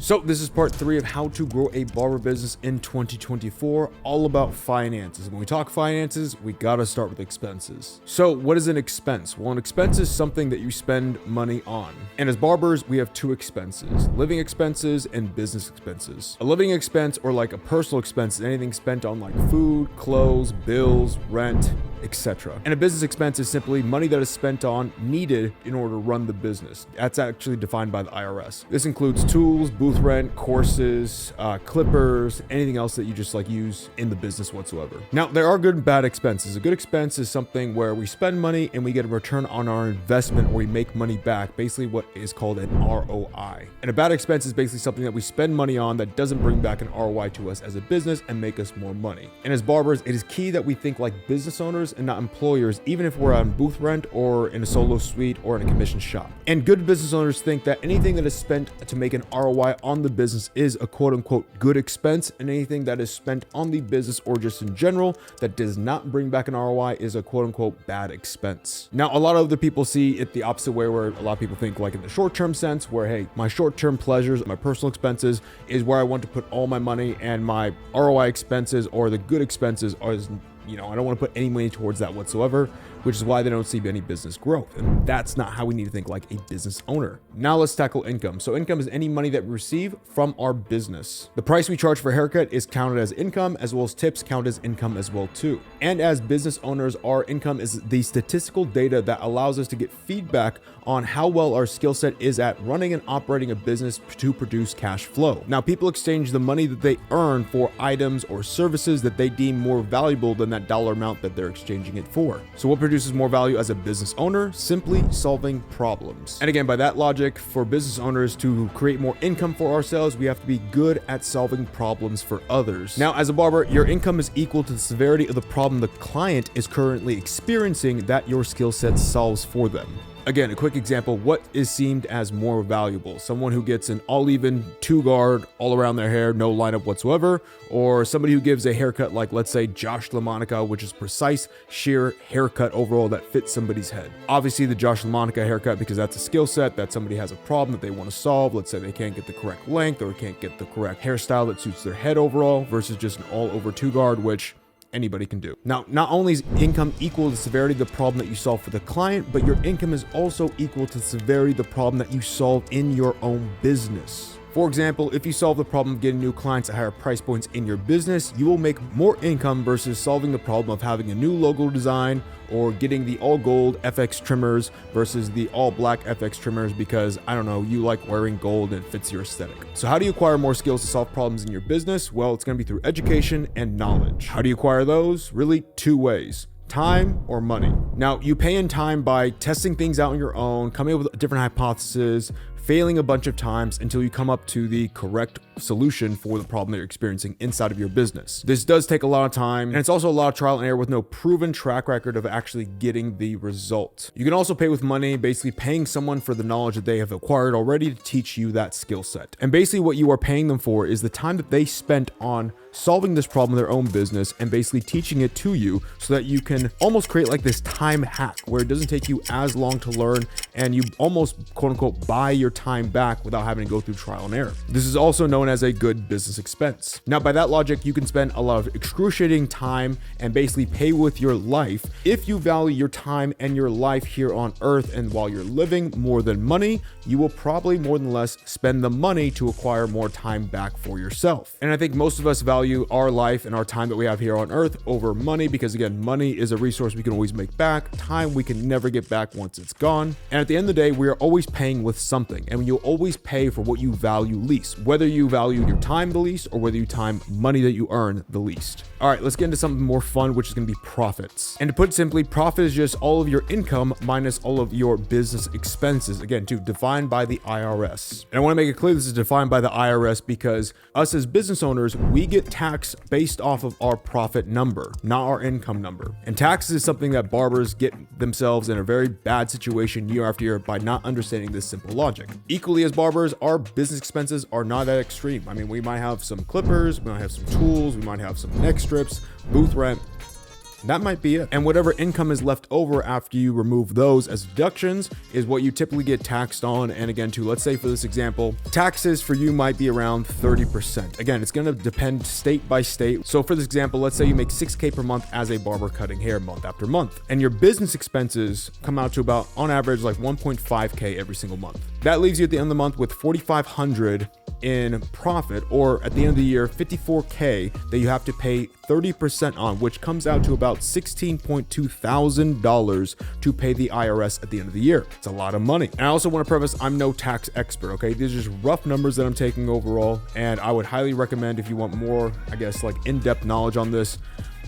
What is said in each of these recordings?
So this is part 3 of how to grow a barber business in 2024, all about finances. When we talk finances, we gotta start with expenses. So what is an expense? Well, an expense is something that you spend money on. And as barbers, we have 2 expenses: living expenses and business expenses. A living expense, or like a personal expense, is anything spent on like food, clothes, bills, rent, etc. And a business expense is simply money that is spent on, needed in order to run the business. That's actually defined by the IRS. This includes tools, booth rent, courses, clippers, anything else that you just like use in the business whatsoever. Now, there are good and bad expenses. A good expense is something where we spend money and we get a return on our investment, or we make money back, basically what is called an ROI. And a bad expense is basically something that we spend money on that doesn't bring back an ROI to us as a business and make us more money. And as barbers, it is key that we think like business owners and not employers, even if we're on booth rent or in a solo suite or in a commission shop. And good business owners think that anything that is spent to make an ROI on the business is a quote unquote good expense, and anything that is spent on the business or just in general that does not bring back an ROI is a quote unquote bad expense. Now, a lot of other people see it the opposite way, where a lot of people think like in the short-term sense, where hey, my short-term pleasures, my personal expenses is where I want to put all my money, and my ROI expenses or the good expenses are, I don't want to put any money towards that whatsoever, which is why they don't see any business growth. And that's not how we need to think like a business owner. Now let's tackle income. So income is any money that we receive from our business. The price we charge for a haircut is counted as income, as well as tips count as income as well too. And as business owners, our income is the statistical data that allows us to get feedback on how well our skill set is at running and operating a business to produce cash flow. Now, people exchange the money that they earn for items or services that they deem more valuable than that dollar amount that they're exchanging it for. So what produces more value as a business owner? Simply solving problems. And again, by that logic, for business owners to create more income for ourselves, we have to be good at solving problems for others. Now, as a barber, your income is equal to the severity of the problem the client is currently experiencing that your skill set solves for them. Again, a quick example: what is seen as more valuable? Someone who gets an all-even 2-guard all around their hair, no lineup whatsoever, or somebody who gives a haircut like, let's say, Josh LaMonica, which is precise, sheer haircut overall that fits somebody's head. Obviously, the Josh LaMonica haircut, because that's a skill set that somebody has a problem that they want to solve. Let's say they can't get the correct length or can't get the correct hairstyle that suits their head overall, versus just an all-over 2-guard, which anybody can do. Now, not only is income equal to the severity of the problem that you solve for the client, but your income is also equal to the severity of the problem that you solve in your own business. For example, if you solve the problem of getting new clients at higher price points in your business, you will make more income versus solving the problem of having a new logo design or getting the all gold FX trimmers versus the all black FX trimmers because, I don't know, you like wearing gold and it fits your aesthetic. So how do you acquire more skills to solve problems in your business? Well, it's going to be through education and knowledge. How do you acquire those? Really 2 ways: time or money. Now, you pay in time by testing things out on your own, coming up with different hypotheses, failing a bunch of times until you come up to the correct solution for the problem that you're experiencing inside of your business. This does take a lot of time, and it's also a lot of trial and error with no proven track record of actually getting the result. You can also pay with money, basically paying someone for the knowledge that they have acquired already to teach you that skill set. And basically what you are paying them for is the time that they spent on solving this problem in their own business and basically teaching it to you, so that you can almost create like this time hack where it doesn't take you as long to learn, and you almost quote unquote buy your time back without having to go through trial and error. This is also known as a good business expense. Now, by that logic, you can spend a lot of excruciating time and basically pay with your life. If you value your time and your life here on earth and while you're living more than money, you will probably more than less spend the money to acquire more time back for yourself. And I think most of us value our life and our time that we have here on earth over money, because again, money is a resource we can always make back. Time we can never get back once it's gone. And at the end of the day, we are always paying with something, and you'll always pay for what you value least, whether you value your time the least or whether you time money that you earn the least. All right, let's get into something more fun, which is going to be profits. And to put it simply, profit is just all of your income minus all of your business expenses. Again, defined by the IRS. And I want to make it clear this is defined by the IRS because us as business owners, we get taxed based off of our profit number, not our income number. And taxes is something that barbers get themselves in a very bad situation year after year by not understanding this simple logic. Equally as barbers, our business expenses are not that extreme. I mean, we might have some clippers, we might have some tools, we might have some neck strips, booth rent, That might be it. And whatever income is left over after you remove those as deductions is what you typically get taxed on. And again, too, let's say for this example, taxes for you might be around 30%. Again, it's going to depend state by state. So for this example, let's say you make $6K per month as a barber cutting hair month after month, and your business expenses come out to about, on average, like 1.5K every single month. That leaves you at the end of the month with $4,500 in profit, or at the end of the year, $54K that you have to pay 30% on, which comes out to about $16.2 thousand to pay the IRS at the end of the year. It's a lot of money. And I also want to preface, I'm no tax expert, okay? These are just rough numbers that I'm taking overall, and I would highly recommend, if you want more, I guess, like in-depth knowledge on this,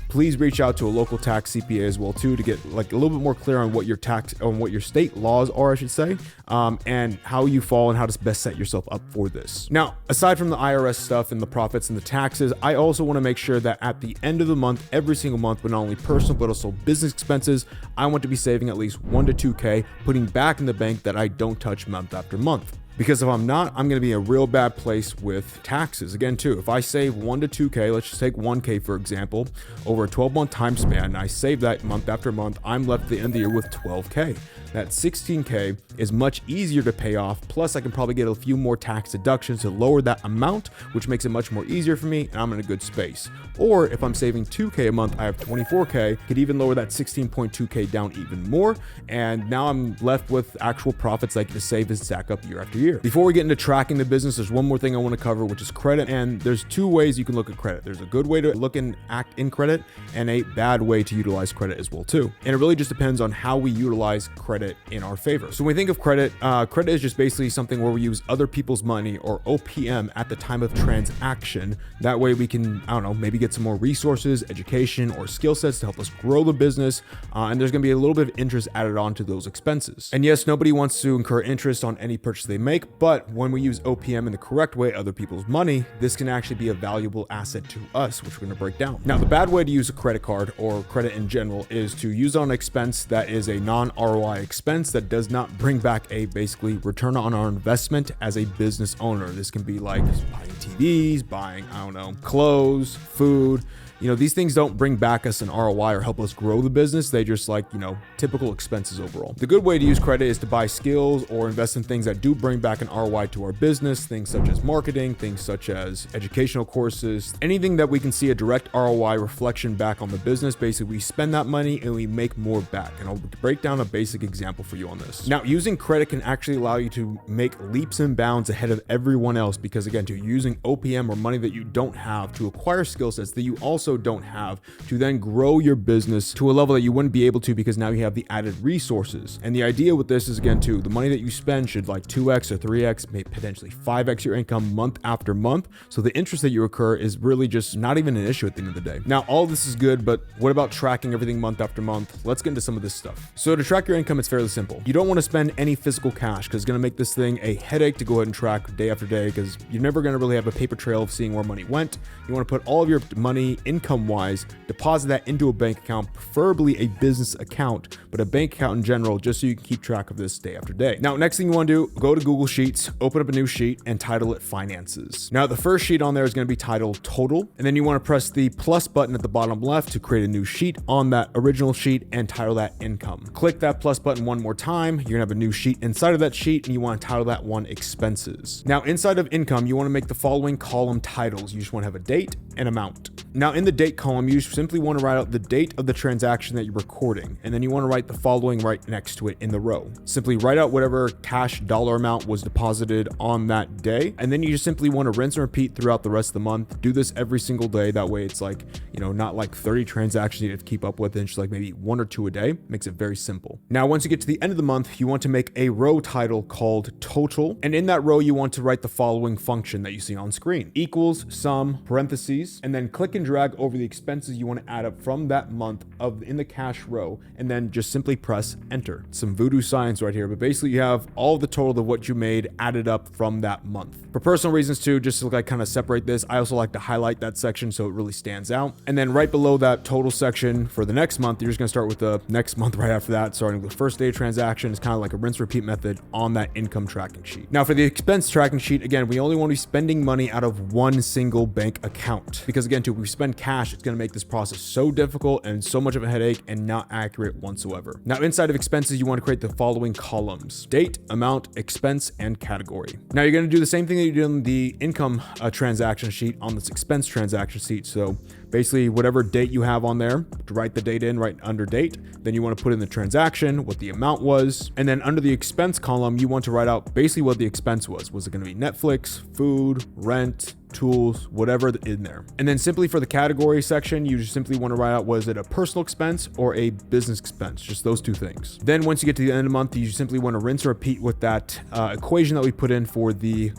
please reach out to a local tax CPA as well too, to get like a little bit more clear on what your tax, on what your state laws are, I should say, and how you fall and how to best set yourself up for this. Now, aside from the IRS stuff and the profits and the taxes, I also want to make sure that at the end of the month, every single month, but not only personal but also business expenses, I want to be saving at least 1 to 2K, putting back in the bank that I don't touch month after month. Because if I'm not, I'm going to be in a real bad place with taxes. Again, too, if I save 1 to 2K, let's just take 1K, for example, over a 12-month time span, and I save that month after month, I'm left at the end of the year with 12K. That 16K is much easier to pay off. Plus, I can probably get a few more tax deductions to lower that amount, which makes it much more easier for me, and I'm in a good space. Or if I'm saving 2K a month, I have 24K, could even lower that 16.2K down even more. And now I'm left with actual profits I can save and stack up year after year. Before we get into tracking the business, there's one more thing I want to cover, which is credit. And there's two ways you can look at credit. There's a good way to look and act in credit, and a bad way to utilize credit as well too. And it really just depends on how we utilize credit in our favor. So when we think of credit, credit is just basically something where we use other people's money, or OPM, at the time of transaction. That way we can, I don't know, maybe get some more resources, education, or skill sets to help us grow the business. And there's going to be a little bit of interest added on to those expenses. And yes, nobody wants to incur interest on any purchase they make, but when we use OPM in the correct way, other people's money, this can actually be a valuable asset to us, which we're going to break down. Now, the bad way to use a credit card, or credit in general, is to use on an expense that is a non-ROI expense that does not bring back a basically return on our investment as a business owner. This can be like buying TVs, buying, I don't know, clothes, food. You know, these things don't bring back us an ROI or help us grow the business. They just, like, you know, typical expenses overall. The good way to use credit is to buy skills or invest in things that do bring back an ROI to our business, things such as marketing, things such as educational courses, anything that we can see a direct ROI reflection back on the business. Basically, we spend that money and we make more back. And I'll break down a basic example for you on this. Now, using credit can actually allow you to make leaps and bounds ahead of everyone else, because again, to using OPM, or money that you don't have, to acquire skill sets that you also don't have, to then grow your business to a level that you wouldn't be able to, because now you have the added resources. And the idea with this is, again, too, the money that you spend should like 2x or 3x, maybe potentially 5x your income month after month. So the interest that you incur is really just not even an issue at the end of the day. Now, all this is good, but what about tracking everything month after month? Let's get into some of this stuff. So to track your income, it's fairly simple. You don't want to spend any physical cash, because it's going to make this thing a headache to go ahead and track day after day, because you're never going to really have a paper trail of seeing where money went. You want to put all of your money income-wise, deposit that into a bank account, preferably a business account, but a bank account in general, just so you can keep track of this day after day. Now, next thing you want to do, go to Google Sheets, open up a new sheet, and title it Finances. Now, the first sheet on there is going to be titled Total, and then you want to press the plus button at the bottom left to create a new sheet on that original sheet and title that Income. Click that plus button one more time. You're going to have a new sheet inside of that sheet, and you want to title that one Expenses. Now, inside of Income, you want to make the following column titles. You just want to have a date and amount. Now, in the date column, you simply want to write out the date of the transaction that you're recording, and then you want to write the following right next to it in the row. Simply write out whatever cash dollar amount was deposited on that day, and then you just simply want to rinse and repeat throughout the rest of the month. Do this every single day. That way it's like, you know, not like 30 transactions you have to keep up with, and just like maybe 1 or 2 a day. Makes it very simple. Now, once you get to the end of the month, you want to make a row title called Total, and in that row, you want to write the following function that you see on screen: equals, sum, parentheses, and then click and drag over the expenses you want to add up from that month in the cash row, and then just simply press enter. Some voodoo science right here, but basically you have all the total of what you made added up from that month. For personal reasons too, just to like kind of separate this, I also like to highlight that section so it really stands out. And then right below that total section for the next month, you're just going to start with the next month right after that, starting with the first day of transaction. It's kind of like a rinse repeat method on that income tracking sheet. Now, for the expense tracking sheet, again, we only want to be spending money out of one single bank account, because again, too, if we spend cash, it's going to make this process so difficult and so much of a headache and not accurate whatsoever. Now, inside of expenses, you want to create the following columns: date, amount, expense, and category. Now, you're going to do the same thing that you did on the income transaction sheet on this expense transaction sheet. So basically, whatever date you have on there, to write the date in right under date. Then you want to put in the transaction, what the amount was. And then under the expense column, you want to write out basically what the expense was. Was it going to be Netflix, food, rent, tools, whatever in there? And then simply for the category section, you just simply want to write out, was it a personal expense or a business expense? Just those two things. Then once you get to the end of the month, you simply want to rinse and repeat with that equation that we put in for the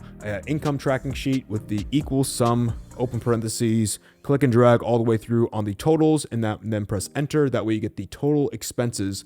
income tracking sheet with the equal sum, open parentheses, click and drag all the way through on the totals, and then press enter. That way you get the total expenses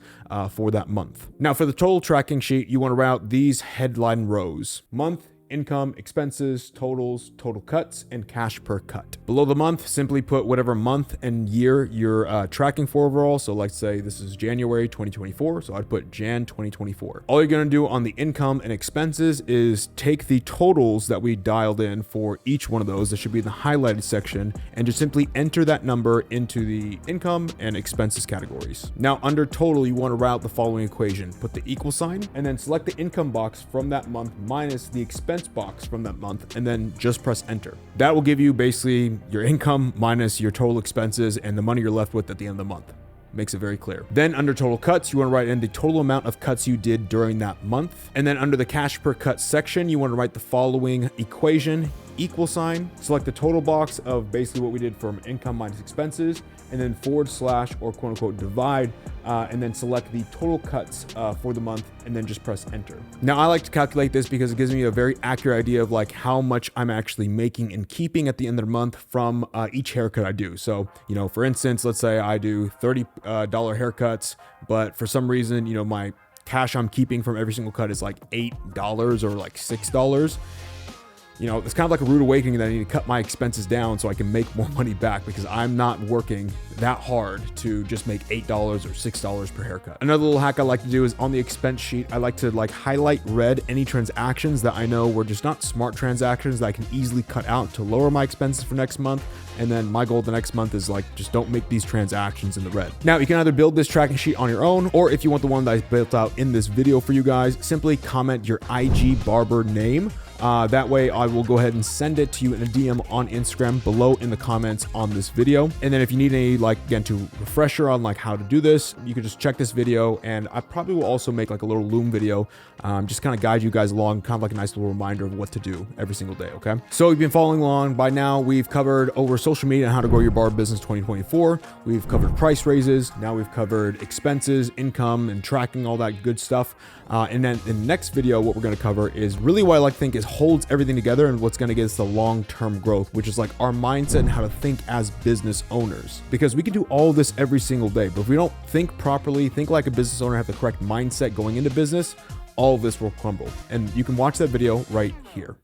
for that month. Now for the total tracking sheet, you want to write out these headline rows: month, income, expenses, totals, total cuts, and cash per cut. Below the month, simply put whatever month and year you're tracking for overall. So let's say this is January 2024. So I'd put Jan 2024. All you're going to do on the income and expenses is take the totals that we dialed in for each one of those. That should be in the highlighted section, and just simply enter that number into the income and expenses categories. Now under total, you want to route the following equation: put the equal sign and then select the income box from that month minus the expense box from that month, and then just press enter. That will give you basically your income minus your total expenses and the money you're left with at the end of the month. Makes it very clear. Then under total cuts, you want to write in the total amount of cuts you did during that month. And then under the cash per cut section, you want to write the following equation: equal sign, select the total box of basically what we did from income minus expenses, and then forward slash or quote unquote divide, and then select the total cuts for the month, and then just press enter. Now I like to calculate this because it gives me a very accurate idea of like how much I'm actually making and keeping at the end of the month from each haircut I do. So, you know, for instance, let's say I do $30 haircuts, but for some reason, you know, my cash I'm keeping from every single cut is like $8 or like $6. You know, it's kind of like a rude awakening that I need to cut my expenses down so I can make more money back, because I'm not working that hard to just make $8 or $6 per haircut. Another little hack I like to do is on the expense sheet, I like to like highlight red any transactions that I know were just not smart transactions that I can easily cut out to lower my expenses for next month. And then my goal the next month is like, just don't make these transactions in the red. Now you can either build this tracking sheet on your own, or if you want the one that I built out in this video for you guys, simply comment your IG barber name. That way I will go ahead and send it to you in a DM on Instagram below in the comments on this video. And then if you need any, like, again, to refresher on like how to do this, you can just check this video, and I probably will also make like a little Loom video, just kind of guide you guys along, kind of like a nice little reminder of what to do every single day. Okay. So if you've been following along by now, we've covered over social media and how to grow your barber business 2024. We've covered price raises. Now we've covered expenses, income, and tracking all that good stuff. And then in the next video, what we're going to cover is really what I like to think is holds everything together and what's going to get us the long-term growth, which is like our mindset and how to think as business owners. Because we can do all of this every single day, but if we don't think properly, think like a business owner, have the correct mindset going into business, all of this will crumble. And you can watch that video right here.